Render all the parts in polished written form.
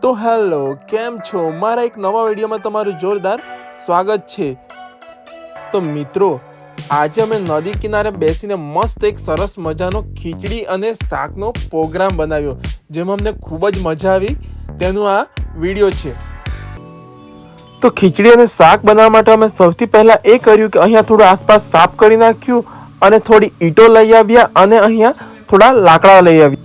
તો હેલો, કેમ છો? મારા એક નવા વિડીયોમાં તમારું જોરદાર સ્વાગત છે। તો મિત્રો, આજે અમે નદી કિનારે બેસીને મસ્ત એક સરસ મજાનો ખીચડી અને શાકનો પ્રોગ્રામ બનાવ્યો, જેમાં અમને ખૂબ જ મજા આવી। તેનું આ વિડીયો છે। તો ખીચડી અને શાક બનાવવા માટે અમે સૌથી પહેલા એ કર્યું કે અહીંયા થોડું આસપાસ સાફ કરી નાખ્યું અને થોડી ઈંટો લઈ આવ્યા અને અહીંયા થોડા લાકડા લઈ આવ્યા।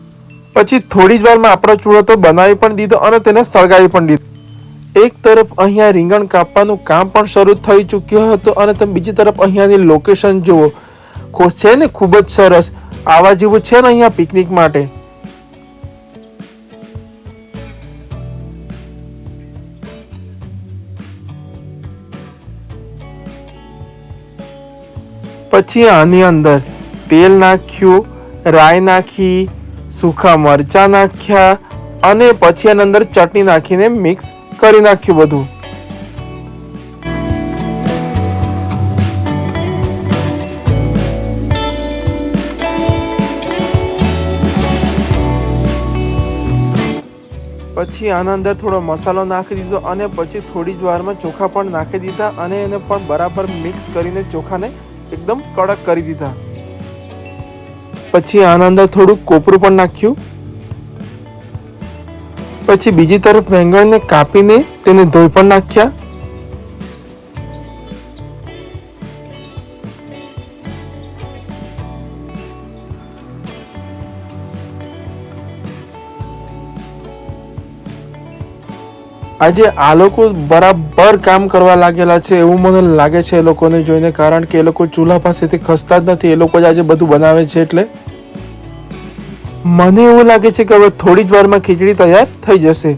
પછી થોડી જ વારમાં આપણો ચૂલો તો બનાવી પણ દીધો અને તેને સળગાવી પણ દીધો। એક તરફ અહીંયા રીંગણ કાપવાનું કામ પણ શરૂ થઈ ચૂક્યો હતો અને તમે બીજી તરફ અહીંયાની લોકેશન જુઓ, છે ને ખૂબ જ સરસ, આવા જેવું છે ને અહીંયા પિકનિક માટે। પછી આની અંદર તેલ નાખ્યું, રાઈ નાખી, સૂકા મરચાં નાખ્યા અને પછી આની અંદર ચટણી નાખીને મિક્સ કરી નાખ્યું બધું। પછી આના અંદર થોડો મસાલો નાખી દીધો અને પછી થોડી જ વારમાં ચોખા પણ નાખી દીધા અને એને પણ બરાબર મિક્સ કરીને ચોખાને એકદમ કડક કરી દીધા। પછી આના અંદર થોડું કોપરું પણ નાખ્યું। પછી બીજી તરફ વેંગણને કાપીને તેને ધોઈ પણ નાખ્યા। આજે આ લોકો બરાબર કામ કરવા લાગેલા છે એવું મને લાગે છે એ લોકોને જોઈને, કારણ કે એ લોકો ચૂલા પાસેથી ખસતા જ નથી, એ લોકો જ આજે બધું બનાવે છે। એટલે મને એવું લાગે છે કે હવે થોડી જ વારમાં ખીચડી તૈયાર થઈ જશે।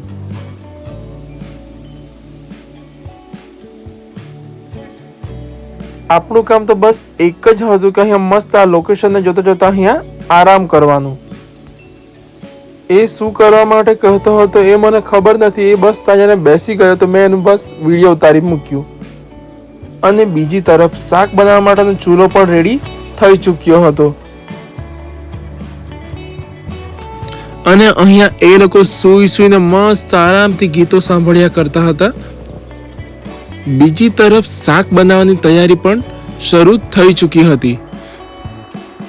આપણું કામ તો બસ એક જ હતું કે અહીંયા મસ્ત આ લોકેશનને જોતા જોતા અહીંયા આરામ કરવાનું। એ શું કરવા માટે કહેતો હતો એ મને ખબર નથી, એ બસ ત્યાં બેસી ગયો તો મેં એનું બસ વિડીયો ઉતારી મૂક્યું। અને બીજી તરફ શાક બનાવવા માટેનો ચૂલો પણ રેડી થઈ ચૂક્યો હતો અને અહીંયા એ લોકો સૂઈને મસ્ત આરામથી ગીતો સાંભળ્યા કરતા હતા। બીજી તરફ શાક બનાવવાની તૈયારી પણ શરૂ થઈ ચૂકી હતી।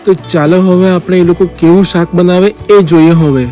તો ચાલો હવે આપણે એ લોકો કેવું શાક બનાવે એ જોઈએ હવે।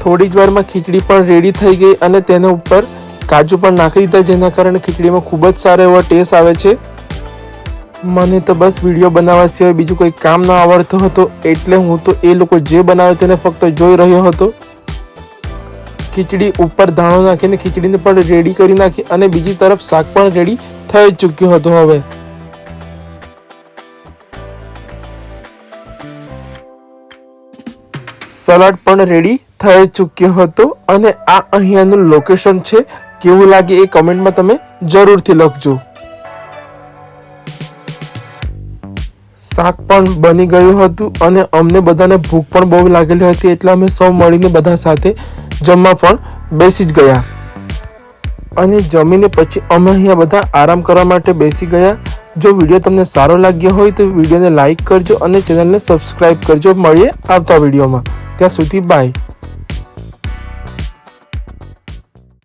થોડી જ વારમાં ખીચડી પણ રેડી થઈ ગઈ અને તેના ઉપર કાજુ પણ નાખી દીધા, જેના કારણે ખીચડીમાં ખૂબ જ સારો એવો ટેસ્ટ આવે છે। મને તો બસ વિડીયો બનાવવા સિવાય બીજું કોઈ કામ ન આવડતું હતું, એટલે હું તો એ લોકો જે બનાવે તેને ફક્ત જોઈ રહ્યો હતો। ખીચડી ઉપર દાણો નાખીને ખીચડીને પણ રેડી કરી નાખી અને બીજી તરફ શાક પણ રેડી થઈ ચૂક્યું હતું। હવે સલાડ પણ રેડી થઈ ચૂક્યો હતો અને આ અહીંયાનું લોકેશન છે. કેવું લાગે એ કમેન્ટમાં તમે જરૂરથી લખજો. શાક પણ બની ગયું હતું અને અમને બધાને ભૂખ પણ બહુ લાગેલી હતી, એટલે અમે સૌ મળીને બધા સાથે જમવા પણ બેસી જ ગયા. અને જમીને પછી અમે અહીંયા બધા આરામ કરવા માટે બેસી ગયા. જો વિડીયો તમને સારો લાગ્યો હોય તો વિડીયોને લાઈક કરજો અને ચેનલને સબસ્ક્રાઈબ કરજો. મળીએ આવતા વિડીયોમાં. ત્યાં સુધી બાય.